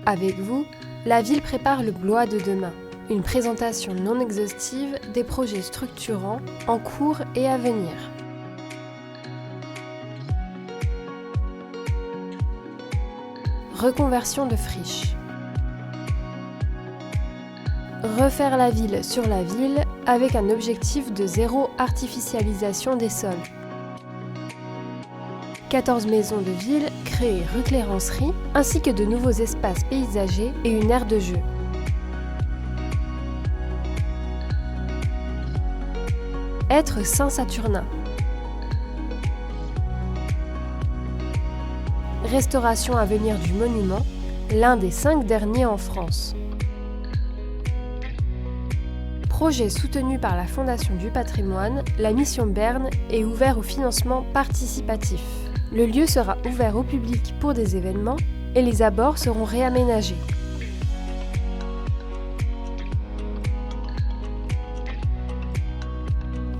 Avec vous, la ville prépare le Blois de demain, une présentation non exhaustive des projets structurants en cours et à venir. Reconversion de friches. Refaire la ville sur la ville avec un objectif de zéro artificialisation des sols. 14 maisons de ville créées rue Clérencerie, ainsi que de nouveaux espaces paysagers et une aire de jeu. Être Saint-Saturnin. Restauration à venir du monument, l'un des 5 derniers en France. Projet soutenu par la Fondation du patrimoine, la mission Berne est ouvert au financement participatif. Le lieu sera ouvert au public pour des événements et les abords seront réaménagés.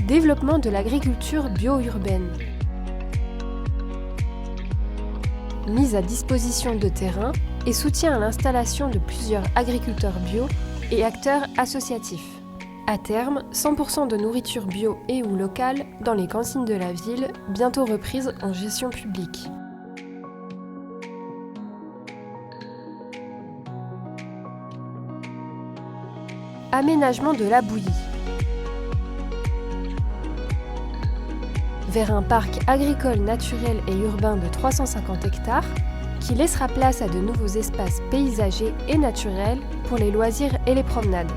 Développement de l'agriculture bio-urbaine. Mise à disposition de terrains et soutien à l'installation de plusieurs agriculteurs bio et acteurs associatifs. À terme, 100% de nourriture bio et ou locale dans les cantines de la ville, bientôt reprise en gestion publique. Aménagement de la Bouillie. Vers un parc agricole naturel et urbain de 350 hectares, qui laissera place à de nouveaux espaces paysagers et naturels pour les loisirs et les promenades.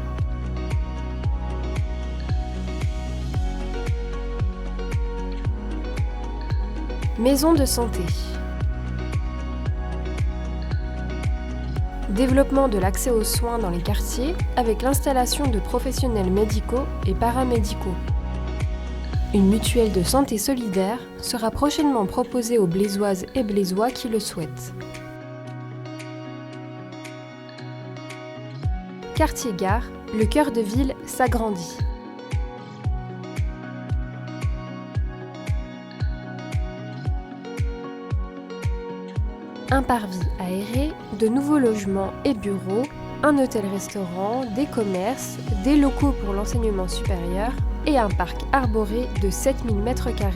Maison de santé. Développement de l'accès aux soins dans les quartiers avec l'installation de professionnels médicaux et paramédicaux. Une mutuelle de santé solidaire sera prochainement proposée aux Blésoises et Blésois qui le souhaitent. Quartier-gare, le cœur de ville s'agrandit. Un parvis aéré, de nouveaux logements et bureaux, un hôtel-restaurant, des commerces, des locaux pour l'enseignement supérieur et un parc arboré de 7000 m².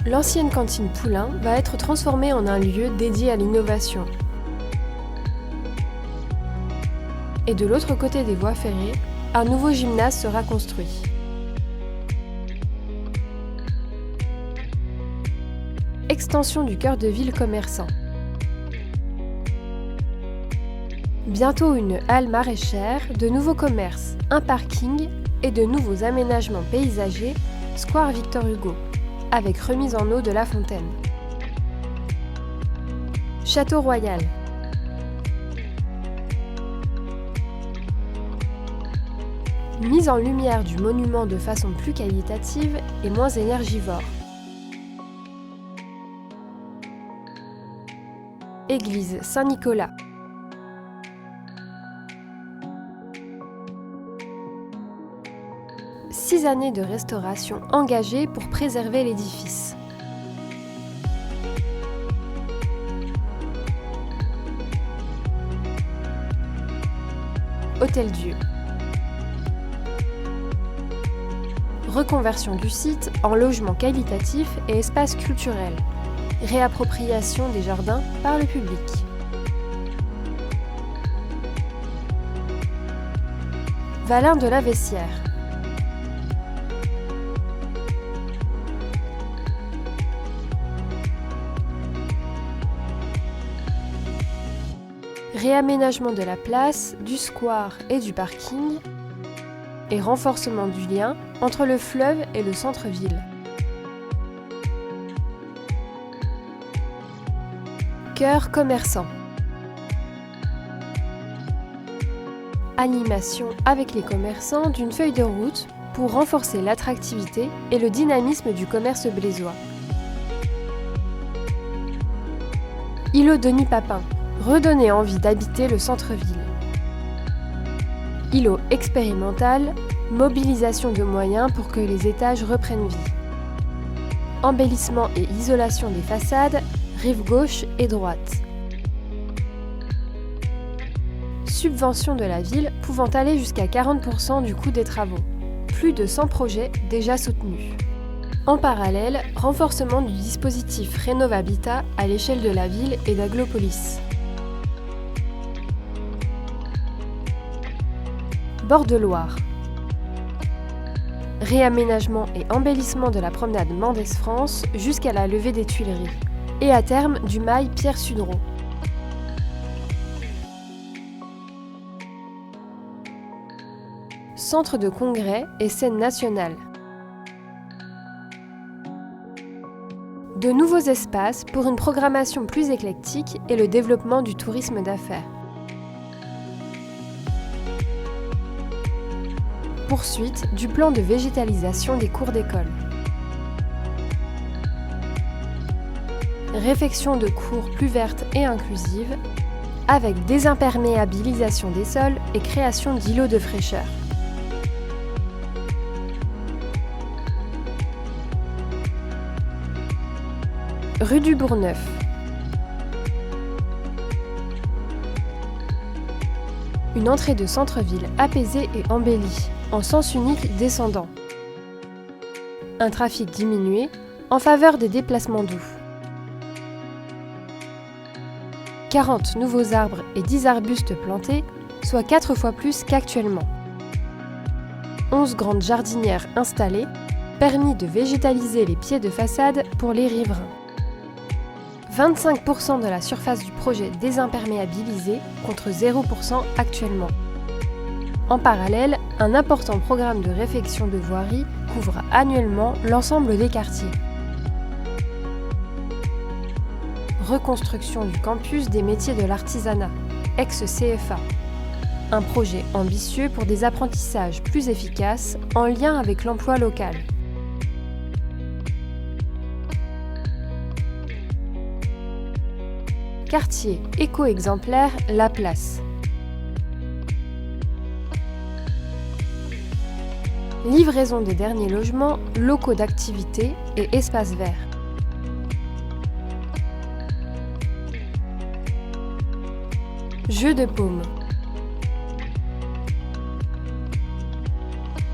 L'ancienne cantine Poulain va être transformée en un lieu dédié à l'innovation. Et de l'autre côté des voies ferrées, un nouveau gymnase sera construit. Extension du cœur de ville commerçant. Bientôt une halle maraîchère, de nouveaux commerces, un parking et de nouveaux aménagements paysagers, Square Victor Hugo, avec remise en eau de la fontaine. Château Royal. Mise en lumière du monument de façon plus qualitative et moins énergivore. Église Saint-Nicolas. Six années de restauration engagées pour préserver l'édifice. Hôtel-Dieu. Reconversion du site en logement qualitatif et espace culturel. Réappropriation des jardins par le public. Valin de la Vessière. Réaménagement de la place, du square et du parking et renforcement du lien entre le fleuve et le centre-ville. Cœur commerçant. Animation avec les commerçants d'une feuille de route pour renforcer l'attractivité et le dynamisme du commerce blésois. Îlot Denis Papin. Redonner envie d'habiter le centre-ville. Îlot expérimental, mobilisation de moyens pour que les étages reprennent vie. Embellissement et isolation des façades, rive gauche et droite. subventions de la ville pouvant aller jusqu'à 40% du coût des travaux. Plus de 100 projets déjà soutenus. En parallèle, renforcement du dispositif Rénov-Habitat à l'échelle de la ville et d'Aglopolis. Bord de Loire. Réaménagement et embellissement de la promenade Mendès-France jusqu'à la levée des Tuileries. Et à terme du mail Pierre Sudreau. Centre de congrès et scène nationale. De nouveaux espaces pour une programmation plus éclectique et le développement du tourisme d'affaires. Poursuite du plan de végétalisation des cours d'école. Réfection de cours plus vertes et inclusives, avec désimperméabilisation des sols et création d'îlots de fraîcheur. Rue du Bourgneuf. Une entrée de centre-ville apaisée et embellie, en sens unique descendant. Un trafic diminué en faveur des déplacements doux. 40 nouveaux arbres et 10 arbustes plantés, soit 4 fois plus qu'actuellement. 11 grandes jardinières installées, permis de végétaliser les pieds de façade pour les riverains. 25% de la surface du projet désimperméabilisée contre 0% actuellement. En parallèle, un important programme de réfection de voirie couvre annuellement l'ensemble des quartiers. Reconstruction du campus des métiers de l'artisanat, ex-CFA. Un projet ambitieux pour des apprentissages plus efficaces en lien avec l'emploi local. Quartier éco-exemplaire La Place. Livraison des derniers logements, locaux d'activité et espaces verts. Jeux de paume.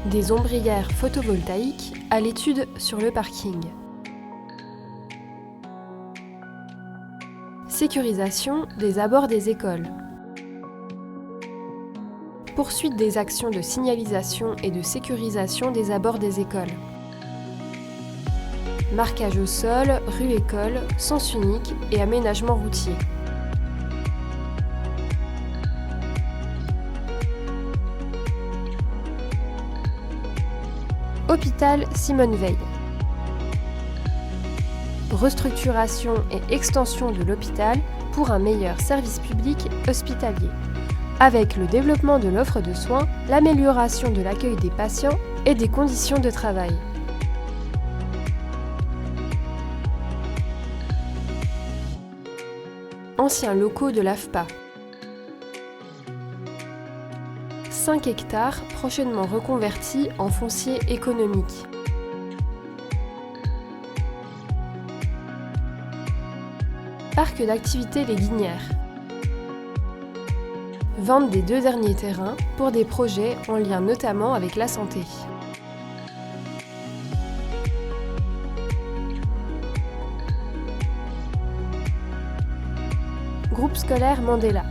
Des ombrières photovoltaïques à l'étude sur le parking. Sécurisation des abords des écoles. Poursuite des actions de signalisation et de sécurisation des abords des écoles. Marquage au sol, rue-école, sens unique et aménagement routier. Hôpital Simone Veil. Restructuration et extension de l'hôpital pour un meilleur service public hospitalier, avec le développement de l'offre de soins, l'amélioration de l'accueil des patients et des conditions de travail. Anciens locaux de l'AFPA. 5 hectares prochainement reconvertis en foncier économique. Parc d'activités Les Guinières. Vente des 2 derniers terrains pour des projets en lien notamment avec la santé. Groupe scolaire Mandela.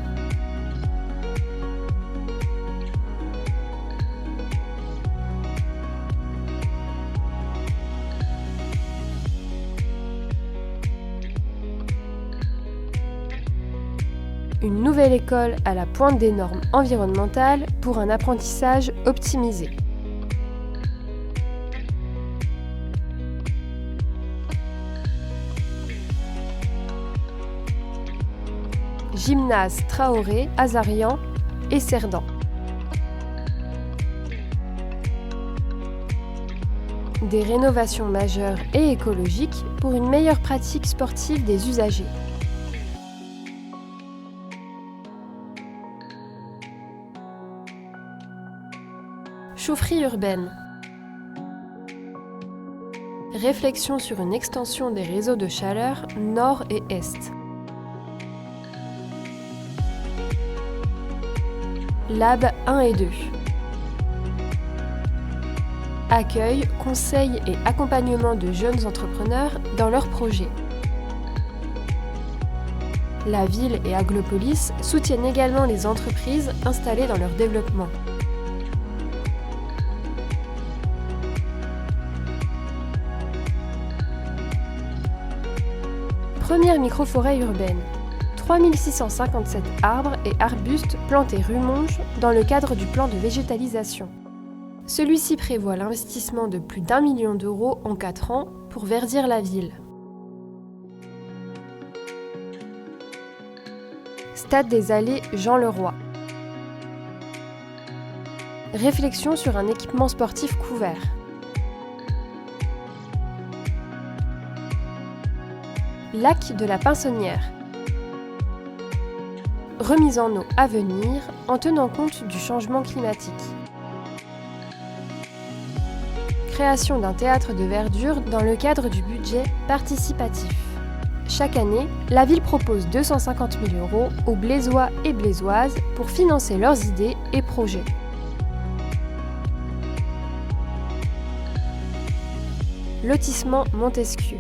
Une nouvelle école à la pointe des normes environnementales pour un apprentissage optimisé. Gymnase Traoré, Azarian et Cerdan. Des rénovations majeures et écologiques pour une meilleure pratique sportive des usagers. Chaufferie urbaine. Réflexion sur une extension des réseaux de chaleur nord et est. Lab 1 et 2. Accueil, conseil et accompagnement de jeunes entrepreneurs dans leurs projets. La ville et Aglopolis soutiennent également les entreprises installées dans leur développement. Première microforêt urbaine. 3657 arbres et arbustes plantés rue Monge dans le cadre du plan de végétalisation. Celui-ci prévoit l'investissement de plus d'1 million d'euros en 4 ans pour verdir la ville. Stade des Allées Jean Leroy. Réflexion sur un équipement sportif couvert. Lac de la Pinsonnière. Remise en eau à venir en tenant compte du changement climatique. Création d'un théâtre de verdure dans le cadre du budget participatif. Chaque année, la ville propose 250 000 € aux Blésois et Blésoises pour financer leurs idées et projets. Lotissement Montesquieu.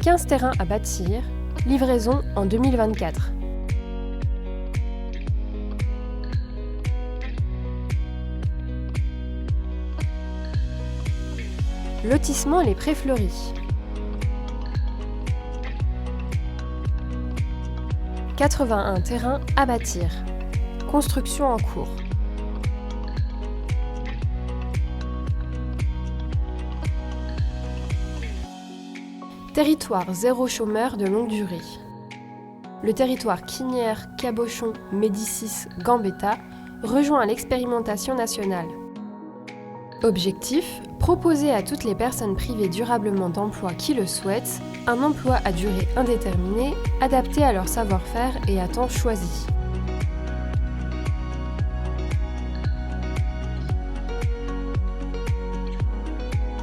15 terrains à bâtir, livraison en 2024. Lotissement Les Prés Fleuris. 81 terrains à bâtir. Construction en cours. Territoire zéro chômeur de longue durée. Le territoire Quinière, Cabochon, Médicis, Gambetta rejoint l'expérimentation nationale. Objectif : proposer à toutes les personnes privées durablement d'emploi qui le souhaitent un emploi à durée indéterminée, adapté à leur savoir-faire et à temps choisi.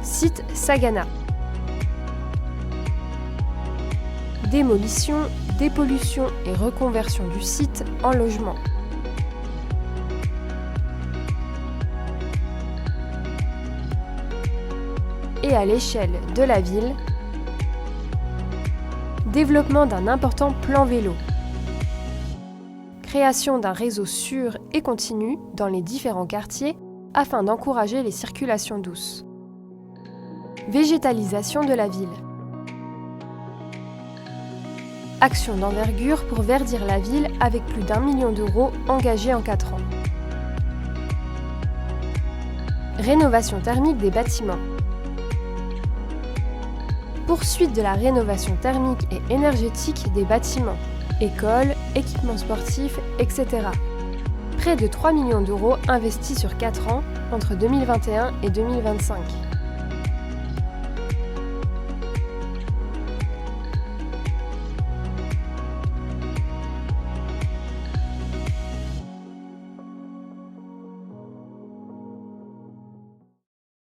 Site Sagana. Démolition, dépollution et reconversion du site en logement. Et à l'échelle de la ville, développement d'un important plan vélo. Création d'un réseau sûr et continu dans les différents quartiers afin d'encourager les circulations douces. Végétalisation de la ville. Action d'envergure pour verdir la ville avec plus d'1 million d'euros engagés en 4 ans. Rénovation thermique des bâtiments. Poursuite de la rénovation thermique et énergétique des bâtiments, écoles, équipements sportifs, etc. Près de 3 millions d'euros investis sur 4 ans entre 2021 et 2025.